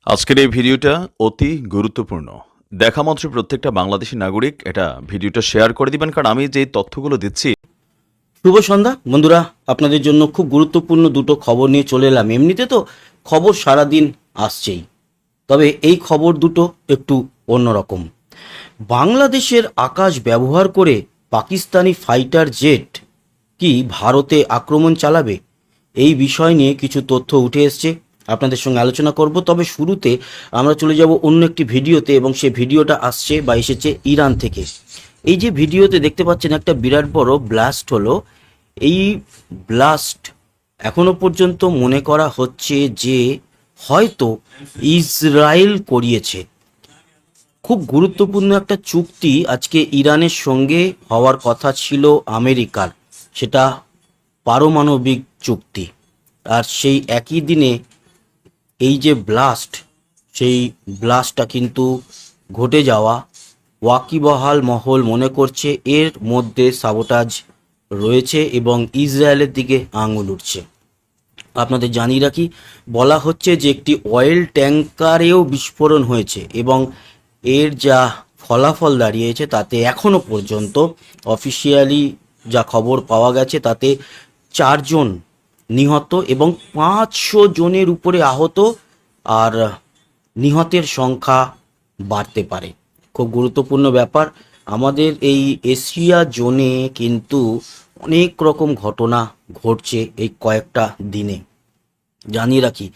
আজকের এই ভিডিওটা অতি গুরুত্বপূর্ণ। দেখা মাত্র প্রত্যেকটা বাংলাদেশী নাগরিক এটা ভিডিওটা শেয়ার করে দিবেন, কারণ আমি যে তথ্যগুলো দিচ্ছি। শুভ সন্ধ্যা বন্ধুরা, আপনাদের জন্য খুব গুরুত্বপূর্ণ দুটো খবর নিয়ে চলে এলাম। এমনিতে তো খবর সারাদিন আসছেই, তবে এই খবর দুটো একটু অন্যরকম। বাংলাদেশের আকাশ ব্যবহার করে পাকিস্তানি ফাইটার জেট কি ভারতে আক্রমণ চালাবে, এই বিষয় নিয়ে কিছু তথ্য উঠে এসছে, আপনাদের সঙ্গে আলোচনা করব। তবে শুরুতে আমরা চলে যাব অন্য একটি ভিডিওতে, এবং সে ভিডিওটা আসছে বা এসেছে ইরান থেকে। এই যে ভিডিওতে দেখতে পাচ্ছেন একটা বিরাট বড় ব্লাস্ট হলো। এই ব্লাস্ট এখনো পর্যন্ত মনে করা হচ্ছে যে হয়তো ইসরায়েল করিয়েছে। খুব গুরুত্বপূর্ণ একটা চুক্তি আজকে ইরানের সঙ্গে হওয়ার কথা ছিল আমেরিকার, সেটা পারমাণবিক চুক্তি। আর সেই একই দিনে এই যে ব্লাস্ট, সেই ব্লাস্টটা কিন্তু ঘটে যাওয়া ওয়াকিবহাল মহল মনে করছে এর মধ্যে সাবোটাজ রয়েছে এবং ইসরায়েলের দিকে আঙুল উঠছে। আপনাদের জানিয়ে রাখি, বলা হচ্ছে যে একটি অয়েল ট্যাঙ্কারেও বিস্ফোরণ হয়েছে এবং এর যা ফলাফল দাঁড়িয়েছে তাতে এখনো পর্যন্ত অফিসিয়ালি যা খবর পাওয়া গেছে তাতে 4 জন নিহত এবং 500 জনের উপরে আহত, আর নিহতের সংখ্যা বাড়তে পারে। খুব গুরুত্বপূর্ণ ব্যাপার। আমাদের এই এশিয়া জোনে কিন্তু অনেক রকম ঘটনা ঘটছে এই কয়েকটা দিনে। জানিয়ে রাখি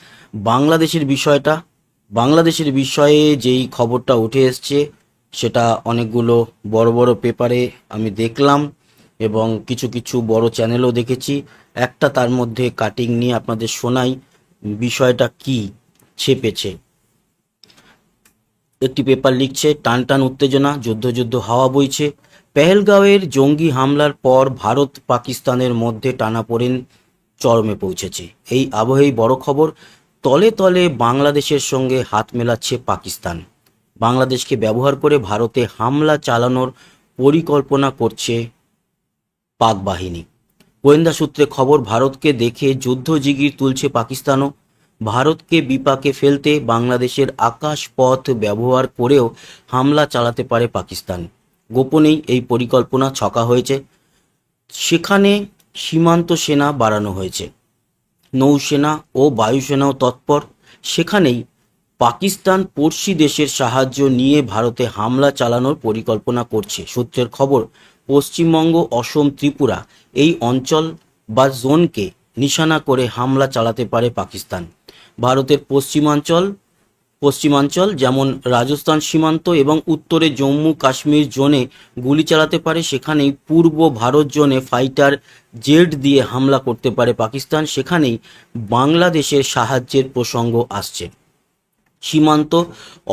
বাংলাদেশের বিষয়ে যেই খবরটা উঠে এসছে সেটা অনেকগুলো বড় বড় পেপারে আমি দেখলাম এবং কিছু কিছু বড় চ্যানেলও দেখেছি। একটা তার মধ্যে কাটিং নিয়ে আপনাদের শোনাই বিষয়টা কি ছেপেছে। একটি পেপার লিখছে, টান টান উত্তেজনা, যুদ্ধ যুদ্ধ হাওয়া বইছে। পেহেলগাঁওয়ের জঙ্গি হামলার পর ভারত পাকিস্তানের মধ্যে টানাপোড়েন চরমে পৌঁছেছে। এই আবহেই বড় খবর, তলে তলে বাংলাদেশের সঙ্গে হাত মেলাচ্ছে পাকিস্তান। বাংলাদেশকে ব্যবহার করে ভারতে হামলা চালানোর পরিকল্পনা করছে পাক বাহিনী। গোয়েন্দা সূত্রে খবর, ভারতকে দেখে যুদ্ধ জিগির তুলছে পাকিস্তানও। ভারতকে বিপাকে ফেলতে বাংলাদেশের আকাশ পথ ব্যবহার করেও হামলা চালাতে পারে পাকিস্তান। গোপনেই এই পরিকল্পনা ছকা হয়েছে। সেখানে সীমান্ত সেনা বাড়ানো হয়েছে, নৌসেনা ও বায়ুসেনাও তৎপর। সেখানেই পাকিস্তান পড়শি দেশের সাহায্য নিয়ে ভারতে হামলা চালানোর পরিকল্পনা করছে। সূত্রের খবর, পশ্চিমবঙ্গ, অসম, ত্রিপুরা এই অঞ্চল বা জোনকে নিশানা করে হামলা চালাতে পারে পাকিস্তান। ভারতের পশ্চিমাঞ্চল যেমন রাজস্থান সীমান্ত এবং উত্তরে জম্মু কাশ্মীর জোনে গুলি চালাতে পারে। সেখানেই পূর্ব ভারত জোনে ফাইটার জেট দিয়ে হামলা করতে পারে পাকিস্তান। সেখানেই বাংলাদেশের সাহায্যের প্রসঙ্গ আসছে। সীমান্ত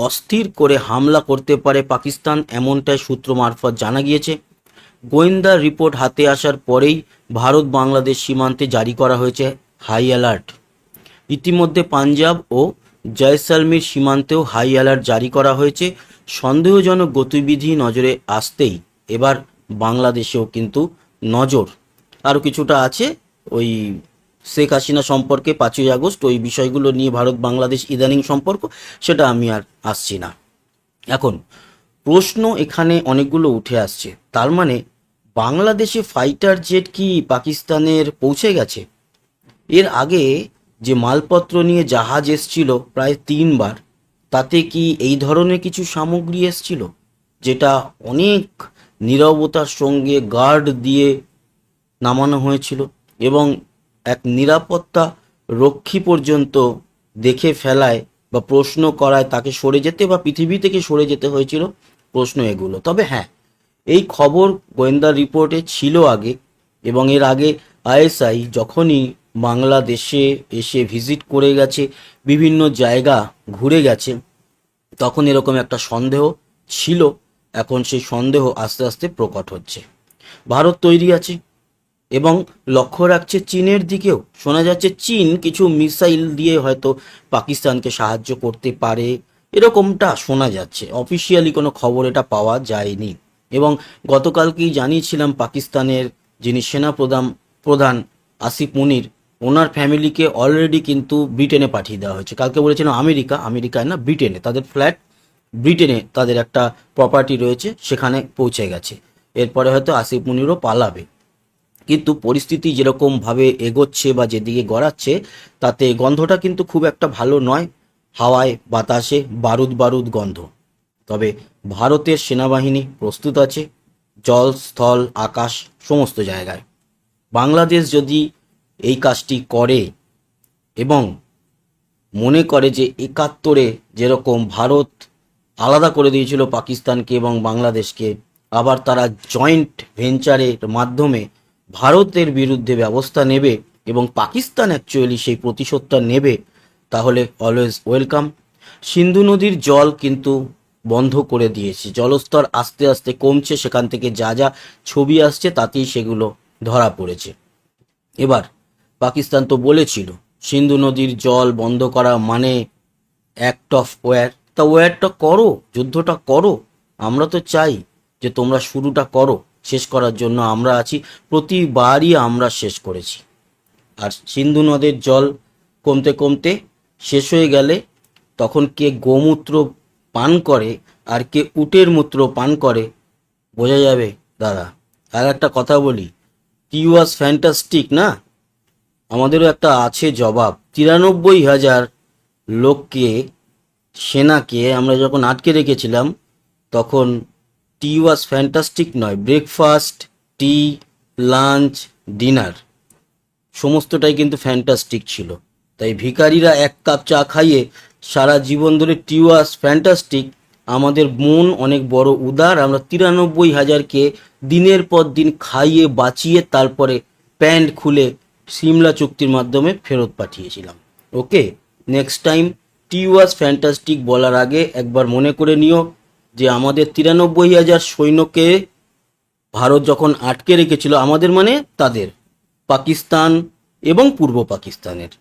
অস্থির করে হামলা করতে পারে পাকিস্তান, এমনটাই সূত্র মারফত জানা গিয়েছে। গোয়েন্দা রিপোর্ট হাতে আসার পরেই ভারত বাংলাদেশ সীমান্তে জারি করা হয়েছে হাই অ্যালার্ট। ইতিমধ্যে পাঞ্জাব ও জয়সালমীর সীমান্তেও হাই অ্যালার্ট জারি করা হয়েছে। সন্দেহজনক গতিবিধি নজরে আসতেই এবার বাংলাদেশেও কিন্তু নজর। আরও কিছুটা আছে ওই শেখ হাসিনা সম্পর্কে, 5ই আগস্ট, ওই বিষয়গুলো নিয়ে ভারত বাংলাদেশ ইদানিং সম্পর্ক, সেটা আমি আর আসছি না। এখন প্রশ্ন এখানে অনেকগুলো উঠে আসছে, তার মানে বাংলাদেশে ফাইটার জেট কি পাকিস্তানের পৌঁছে গেছে? এর আগে যে মালপত্র নিয়ে জাহাজ এসছিল প্রায় 3বার, তাতে কি এই ধরনের কিছু সামগ্রী এসছিল যেটা অনেক নীরবতার সঙ্গে গার্ড দিয়ে নামানো হয়েছিল এবং এক নিরাপত্তা রক্ষী পর্যন্ত দেখে ফেলায় বা প্রশ্ন করায় তাকে সরে যেতে বা পৃথিবী থেকে সরে যেতে হয়েছিল? প্রশ্ন এগুলো। তবে হ্যাঁ, এই খবর গোয়েন্দা রিপোর্টে ছিল আগে, এবং এর আগে আইএসআই যখনই বাংলাদেশে এসে ভিজিট করে গেছে, বিভিন্ন জায়গা ঘুরে গেছে, তখন এরকম একটা সন্দেহ ছিল। এখন সেই সন্দেহ আস্তে আস্তে প্রকট হচ্ছে। ভারত তৈরি আছে এবং লক্ষ্য রাখছে চীনের দিকেও। শোনা যাচ্ছে চীন কিছু মিসাইল দিয়ে হয়তো পাকিস্তানকে সাহায্য করতে পারে, এরকমটা শোনা যাচ্ছে। অফিসিয়ালি কোনো খবর এটা পাওয়া যায়নি। এবং গতকালকেই জানিয়েছিলাম পাকিস্তানের যিনি সেনা প্রধান আসিফ মুনির, ওনার ফ্যামিলিকে অলরেডি কিন্তু ব্রিটেনে পাঠিয়ে দেওয়া হয়েছে। কালকে বলেছিলাম আমেরিকায় না, ব্রিটেনে তাদের ফ্ল্যাট, ব্রিটেনে তাদের একটা প্রপার্টি রয়েছে, সেখানে পৌঁছে গেছে। এরপরে হয়তো আসিফ মুনিরও পালাবে। কিন্তু পরিস্থিতি যেরকমভাবে এগোচ্ছে বা যেদিকে গড়াচ্ছে, তাতে গন্ধটা কিন্তু খুব একটা ভালো নয়। হাওয়ায় বাতাসে বারুদ বারুদ গন্ধ। তবে ভারতের সেনাবাহিনী প্রস্তুত আছে, জল স্থল আকাশ সমস্ত জায়গায়। বাংলাদেশ যদি এই কাজটি করে এবং মনে করে যে ৭১-এ যেরকম ভারত আলাদা করে দিয়েছিল পাকিস্তানকে এবং বাংলাদেশকে, আবার তারা জয়েন্ট ভেঞ্চারের মাধ্যমে ভারতের বিরুদ্ধে ব্যবস্থা নেবে এবং পাকিস্তান অ্যাকচুয়ালি সেই প্রতিশোধটা নেবে, তাহলে অলওয়েজ ওয়েলকাম। সিন্ধু নদীর জল কিন্তু বন্ধ করে দিয়েছে, জলস্তর আস্তে আস্তে কমছে, সেখান থেকে যা যা ছবি আসছে তাতেই সেগুলো ধরা পড়েছে। এবার পাকিস্তান তো বলেছিল সিন্ধু নদীর জল বন্ধ করা মানে অ্যাক্ট অফ ওয়্যার। তা ওয়্যারটা করো, যুদ্ধটা করো। আমরা তো চাই যে তোমরা শুরুটা করো, শেষ করার জন্য আমরা আছি। প্রতিবারই আমরা শেষ করেছি। আর সিন্ধু নদের জল কমতে কমতে শেষ হয়ে গেলে তখন কে গোমূত্র পান করে আর কে উটের মূত্র পান করে বোঝা যাবে দাদা। আর একটা কথা বলি, টি ওয়াজ ফ্যান্টাস্টিক না, আমাদেরও একটা আছে জবাব। ৯৩,০০০ লোককে, সেনাকে আমরা যখন আটকে রেখেছিলাম, তখন টি ওয়াজ ফ্যান্টাস্টিক নয়, ব্রেকফাস্ট, টি, লাঞ্চ, ডিনার সমস্তটাই কিন্তু ফ্যান্টাস্টিক ছিল। তাই ভিখারিরা এক কাপ চা খাইয়ে সারা জীবন ধরে টি ওয়াজ ফ্যান্টাস্টিক, আমাদের মন অনেক বড় উদার। আমরা ৯৩,০০০কে দিনের পর দিন খাইয়ে বাঁচিয়ে তারপরে প্যান্ট খুলে সিমলা চুক্তির মাধ্যমে ফেরত পাঠিয়েছিলাম। Okay, next time tea was fantastic বলার আগে একবার মনে করে নিও যে আমাদের ৯৩,০০০ সৈন্যকে ভারত যখন আটকে রেখেছিল, আমাদের মানে তাদের, পাকিস্তান এবং পূর্ব পাকিস্তানের,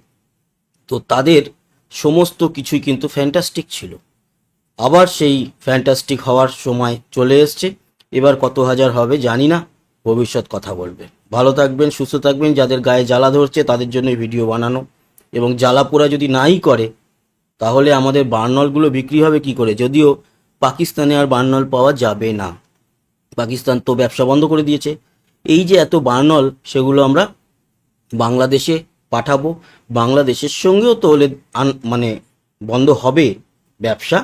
তো তাদের সমস্ত কিছুই কিন্তু ফ্যান্টাস্টিক ছিল। আবার সেই ফ্যান্টাস্টিক হওয়ার সময় চলে এসছে। এবার কত হাজার হবে জানি না, ভবিষ্যৎ কথা বলবে। ভালো থাকবেন, সুস্থ থাকবেন। যাদের গায়ে জ্বালা ধরছে তাদের জন্য ভিডিও বানানো। এবং জ্বালা পোড়া যদি নাই করে, তাহলে আমাদের বার্নলগুলো বিক্রি হবে কি করে? যদিও পাকিস্তানে আর বার্নল পাওয়া যাবে না, পাকিস্তান তো ব্যবসা বন্ধ করে দিয়েছে। এই যে এত বার্নল, সেগুলো আমরা বাংলাদেশে পাঠাবো। বাংলাদেশের সঙ্গেও তো হলে মানে বন্ধ হবে ব্যবসা।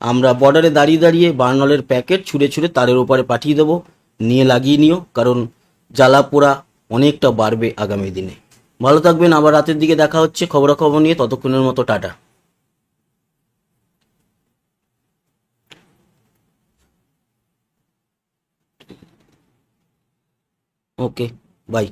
আমরা বর্ডারে দাঁড়িয়ে দাঁড়িয়ে বার্নলের প্যাকেট ছুঁড়ে ছুঁড়ে তারের ওপারে পাঠিয়ে দেবো, নিয়ে লাগিয়ে নিও, কারণ জ্বালা পোড়া অনেকটা বাড়বে আগামী দিনে। ভালো থাকবেন, আবার রাতের দিকে দেখা হচ্ছে খবরাখবর নিয়ে। ততক্ষণের মতো টাটা। Okay, by.